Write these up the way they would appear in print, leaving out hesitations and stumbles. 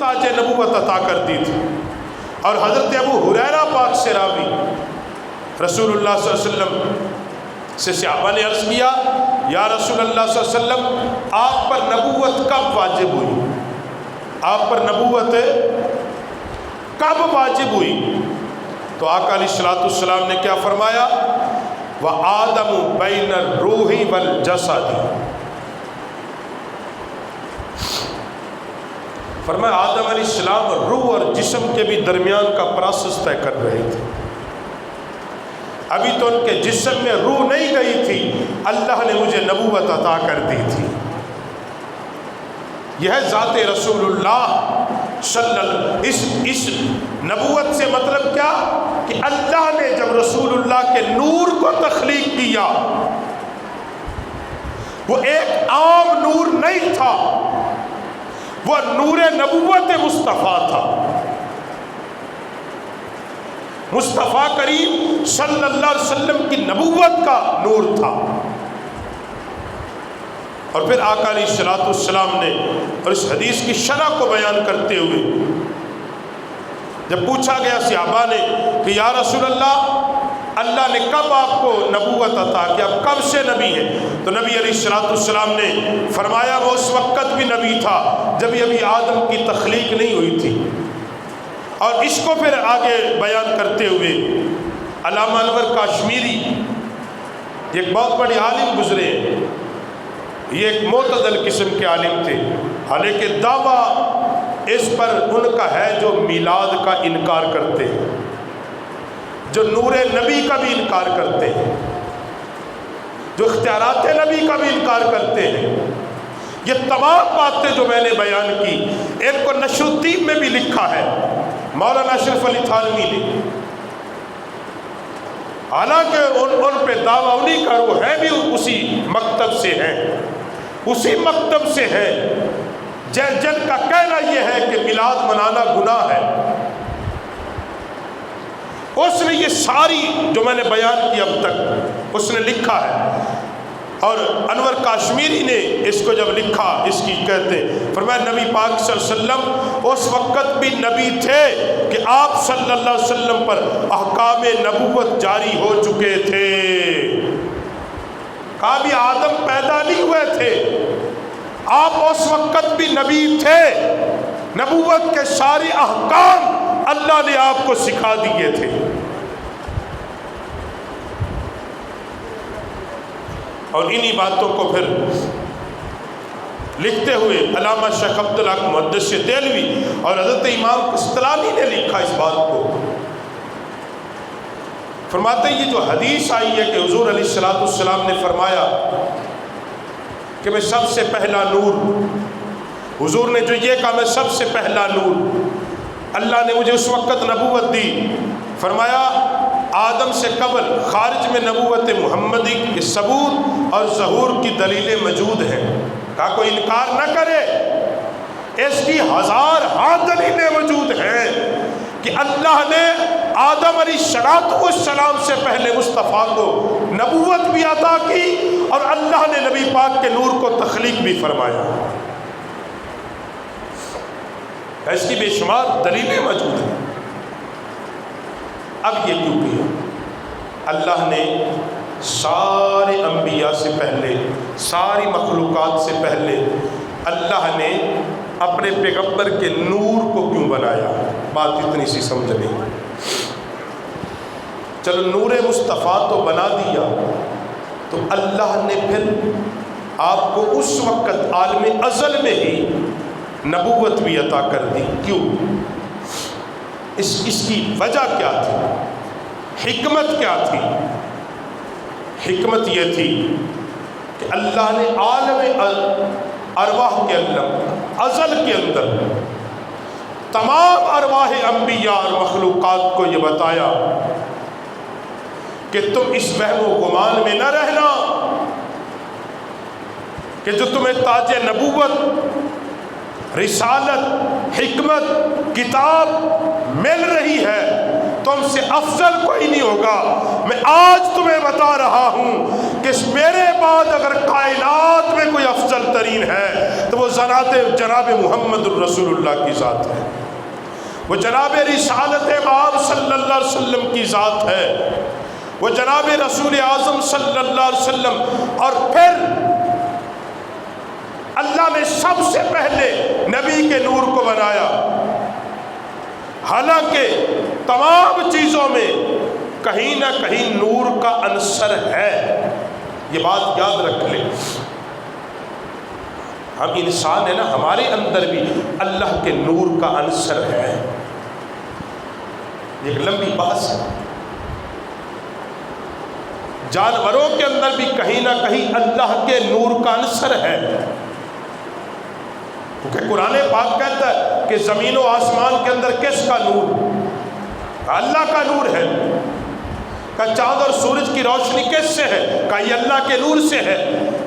تاج نبوت عطا کر دی تھی۔ اور حضرت ابو ہریرہ پاک سے راوی رسول اللہ صلی اللہ علیہ وسلم سے صحابہ نے عرض کیا یا رسول اللہ صلی اللہ علیہ وسلم آپ پر نبوت کب واجب ہوئی؟ آپ پر نبوت کب واجب ہوئی؟ تو آقا علیہ الصلوۃ والسلام نے کیا فرمایا؟ وَآدَمُ بَيْنَ الرُّوحِ وَالْجَسَدِ، فرمایا آدم علیہ السلام روح اور جسم کے بھی درمیان کا پروسیس طے کر رہے تھے۔ ابھی تو ان کے جسم میں روح نہیں گئی تھی، اللہ نے مجھے نبوت عطا کر دی تھی۔ یہ ہے ذات رسول اللہ صلی اللہ، اس نبوت سے مطلب کیا کہ اللہ نے جب رسول اللہ کے نور کو تخلیق کیا، وہ ایک عام نور نہیں تھا، وہ نور نبوت مصطفیٰ تھا۔ مصطفیٰ کریم صلی اللہ علیہ وسلم کی نبوت کا نور تھا۔ اور پھر آقا علیہ الصلوۃ والسلام نے اور اس حدیث کی شرح کو بیان کرتے ہوئے جب پوچھا گیا صحابہ نے کہ یا رسول اللہ نے کب آپ کو نبوت عطا کیا، کب سے نبی ہیں؟ تو نبی علیہ الصلوۃ والسلام نے فرمایا وہ اس وقت بھی نبی تھا جب ابھی آدم کی تخلیق نہیں ہوئی تھی۔ اور اس کو پھر آگے بیان کرتے ہوئے علامہ انور کاشمیری یہ ایک بہت بڑے عالم گزرے ہیں، یہ ایک معتدل قسم کے عالم تھے، حالانکہ دعویٰ اس پر ان کا ہے جو میلاد کا انکار کرتے ہیں، جو نور نبی کا بھی انکار کرتے ہیں، جو اختیارات نبی کا بھی انکار کرتے ہیں۔ یہ تمام باتیں جو میں نے بیان کی ایک کو نشر الدین میں بھی لکھا ہے مولانا اشرف علی تھانوی نے، حالانکہ ان پہ دعویٰ انہی کا وہ ہے بھی اسی مکتب سے ہیں، اسی مکتب سے ہیں جن کا کہنا یہ ہے کہ میلاد منانا گناہ ہے۔ اس نے یہ ساری جو میں نے بیان کی اب تک اس نے لکھا ہے، اور انور کاشمیری نے اس کو جب لکھا اس کی کہتے فرمایا نبی پاک صلی اللہ علیہ وسلم اس وقت بھی نبی تھے کہ آپ صلی اللہ علیہ وسلم پر احکام نبوت جاری ہو چکے تھے۔ کہا بھی آدم پیدا نہیں ہوئے تھے، آپ اس وقت بھی نبی تھے، نبوت کے سارے احکام اللہ نے آپ کو سکھا دیے تھے۔ اور انہی باتوں کو پھر لکھتے ہوئے علامہ شیخ عبدالحق محدث دہلوی اور حضرت امام قسطلانی نے لکھا اس بات کو، فرماتے ہیں یہ جو حدیث آئی ہے کہ حضور علیہ الصلوۃ والسلام نے فرمایا کہ میں سب سے پہلا نور، حضور نے جو یہ کہا میں سب سے پہلا نور، اللہ نے مجھے اس وقت نبوت دی، فرمایا آدم سے قبل خارج میں نبوت محمدی کے ثبوت اور ظہور کی دلیلیں موجود ہیں۔ کہا کوئی انکار نہ کرے، اس کی ہزار دلیلیں موجود ہیں کہ اللہ نے آدم علیہ السلام سے پہلے مصطفیٰ کو نبوت بھی عطا کی اور اللہ نے نبی پاک کے نور کو تخلیق بھی فرمایا۔ اس کی بے شمار دلیلیں موجود ہیں۔ اب یہ کیوں کیا؟ اللہ نے سارے انبیاء سے پہلے، ساری مخلوقات سے پہلے اللہ نے اپنے پیغمبر کے نور کو کیوں بنایا؟ بات اتنی سی سمجھ نہیں۔ چلو نور مصطفیٰ تو بنا دیا، تو اللہ نے پھر آپ کو اس وقت عالم ازل میں ہی نبوت بھی عطا کر دی۔ کیوں؟ اس کی وجہ کیا تھی؟ حکمت کیا تھی؟ حکمت یہ تھی کہ اللہ نے عالم ارواح کے اندر، ازل کے اندر تمام ارواح انبیاء اور مخلوقات کو یہ بتایا کہ تم اس وہم و گمان میں نہ رہنا کہ جو تمہیں تاج نبوت، رسالت، حکمت، کتاب مل رہی ہے تم سے افضل کوئی نہیں ہوگا، میں آج تمہیں بتا رہا ہوں کہ میرے بعد اگر کائنات میں کوئی افضل ترین ہے تو وہ جناب محمد الرسول اللہ کی ذات ہے، وہ جناب رسالت مآب صلی اللہ علیہ وسلم کی ذات ہے، وہ جناب رسول اعظم صلی اللہ علیہ وسلم۔ اور پھر اللہ نے سب سے پہلے نبی کے نور کو بنایا، حالانکہ تمام چیزوں میں کہیں نہ کہیں نور کا عنصر ہے، یہ بات یاد رکھ لیں۔ ہم انسان ہیں نا، ہمارے اندر بھی اللہ کے نور کا عنصر ہے، ایک لمبی بحث ہے۔ جانوروں کے اندر بھی کہیں نہ کہیں اللہ کے نور کا عنصر ہے، کیونکہ قرآن پاک کہتا ہے کہ زمین و آسمان کے اندر کس کا نور؟ اللہ کا نور ہے۔ کہ چاند اور سورج کی روشنی کس سے ہے؟ کہ یہ اللہ کے نور سے ہے۔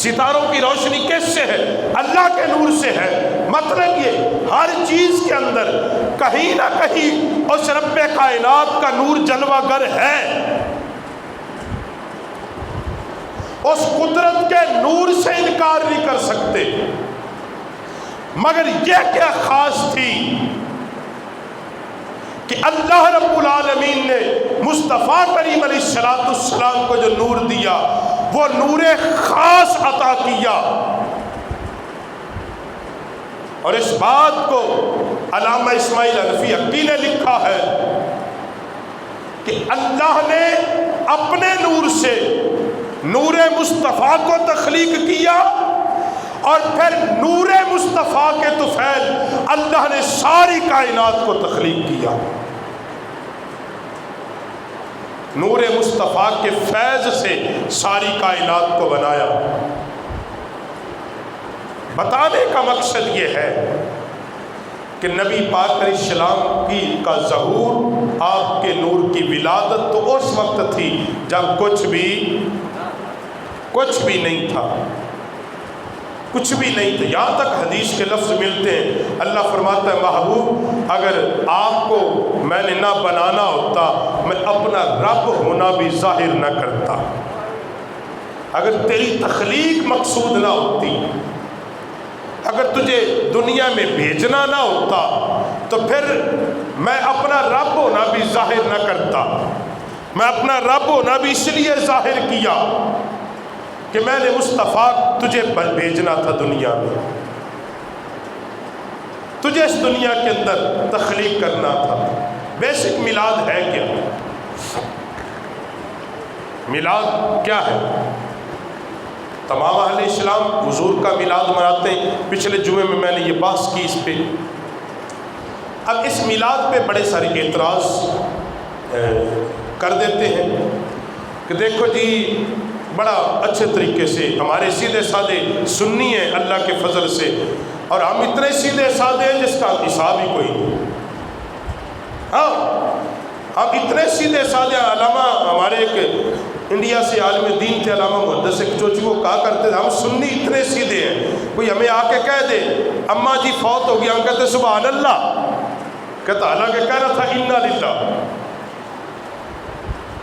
ستاروں کی روشنی کس سے ہے؟ اللہ کے نور سے ہے۔ مطلب یہ ہر چیز کے اندر کہیں نہ کہیں اس رب کائنات کا نور جلوہ گر ہے، اس قدرت کے نور سے انکار نہیں کر سکتے۔ مگر یہ کیا خاص تھی کہ اللہ رب العالمین نے مصطفیٰ کریم علیہ السلام کو جو نور دیا وہ نور خاص عطا کیا۔ اور اس بات کو علامہ اسماعیل حنفی حقی نے لکھا ہے کہ اللہ نے اپنے نور سے نور مصطفیٰ کو تخلیق کیا، اور پھر نور مصطفیٰ کے طفیل اللہ نے ساری کائنات کو تخلیق کیا۔ نور مصطفیٰ کے فیض سے ساری کائنات کو بنایا۔ بتانے کا مقصد یہ ہے کہ نبی پاک علیہ السلام کا ظہور، آپ کے نور کی ولادت تو اس وقت تھی جب کچھ بھی نہیں تھا، کچھ بھی نہیں تھا۔ یہاں تک حدیث کے لفظ ملتے ہیں، اللہ فرماتا ہے محبوب اگر آپ کو میں نے نہ بنانا ہوتا میں اپنا رب ہونا بھی ظاہر نہ کرتا، اگر تیری تخلیق مقصود نہ ہوتی، اگر تجھے دنیا میں بھیجنا نہ ہوتا تو پھر میں اپنا رب ہونا بھی ظاہر نہ کرتا۔ میں اپنا رب ہونا بھی اس لیے ظاہر کیا کہ میں نے مصطفیٰ تجھے بھیجنا تھا دنیا میں، تجھے اس دنیا کے اندر تخلیق کرنا تھا۔ بیسک میلاد ہے کیا؟ میلاد کیا ہے؟ تمام اہل اسلام حضور کا میلاد مناتے ہیں۔ پچھلے جمعے میں نے یہ بحث کی اس پہ۔ اب اس میلاد پہ بڑے سارے اعتراض کر دیتے ہیں کہ دیکھو جی بڑا اچھے طریقے سے ہمارے سیدھے سادے سنی ہیں اللہ کے فضل سے، اور ہم اتنے سیدھے سادے ہیں جس کا حساب ہی کوئی نہیں۔ ہاں ہم اتنے سیدھے سادے، علامہ ہمارے ایک انڈیا سے عالم دین تھے علامہ محدث چوچی، وہ کہا کرتے تھے ہم سنی اتنے سیدھے ہیں، کوئی ہمیں آ کے کہہ دے اماں جی فوت ہو گیا، ہم کہتے سبحان اللہ، کہتا حالانکہ کہہ رہا تھا انا للہ۔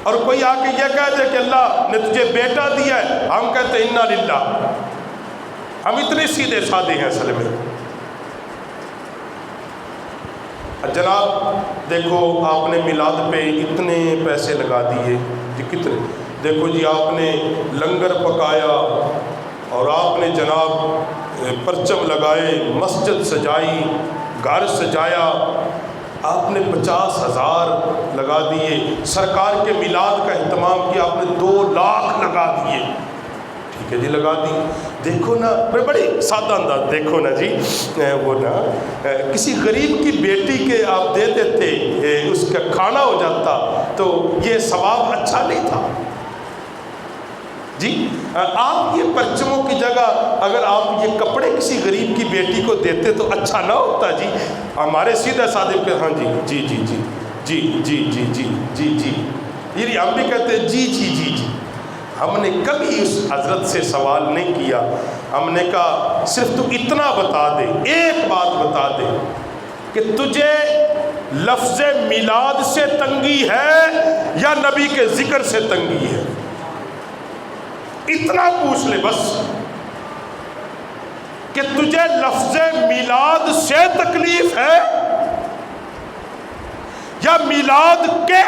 اور کوئی آ کے یہ کہہ دے کہ اللہ نے تجھے بیٹا دیا ہے، ہم کہتے انا للہ۔ ہم اتنے سیدھے سادے ہیں اصل میں۔ جناب دیکھو آپ نے میلاد پہ اتنے پیسے لگا دیے جی، کتنے؟ دیکھو جی آپ نے لنگر پکایا اور آپ نے جناب پرچم لگائے، مسجد سجائی، گھر سجایا، آپ نے 50,000 لگا دیے، سرکار کے میلاد کا اہتمام کیا، آپ نے 2 لاکھ لگا دیے، ٹھیک ہے جی لگا دی۔ دیکھو نا بڑی سادہ انداز، دیکھو نا جی وہ نا کسی غریب کی بیٹی کے آپ دے دیتے، اس کا کھانا ہو جاتا تو یہ ثواب اچھا نہیں تھا جی؟ آپ یہ پرچموں کی جگہ اگر آپ یہ کپڑے کسی غریب کی بیٹی کو دیتے تو اچھا نہ ہوتا جی؟ ہمارے سیدھے سادے کے ہاں جی جی جی جی جی جی جی جی جی جی یہ ہم بھی کہتے ہیں جی جی جی جی۔ ہم نے کبھی اس حضرت سے سوال نہیں کیا، ہم نے کہا صرف تو اتنا بتا دے، ایک بات بتا دے کہ تجھے لفظ میلاد سے تنگی ہے یا نبی کے ذکر سے تنگی ہے؟ اتنا پوچھ لے بس کہ تجھے لفظ میلاد سے تکلیف ہے یا میلاد کے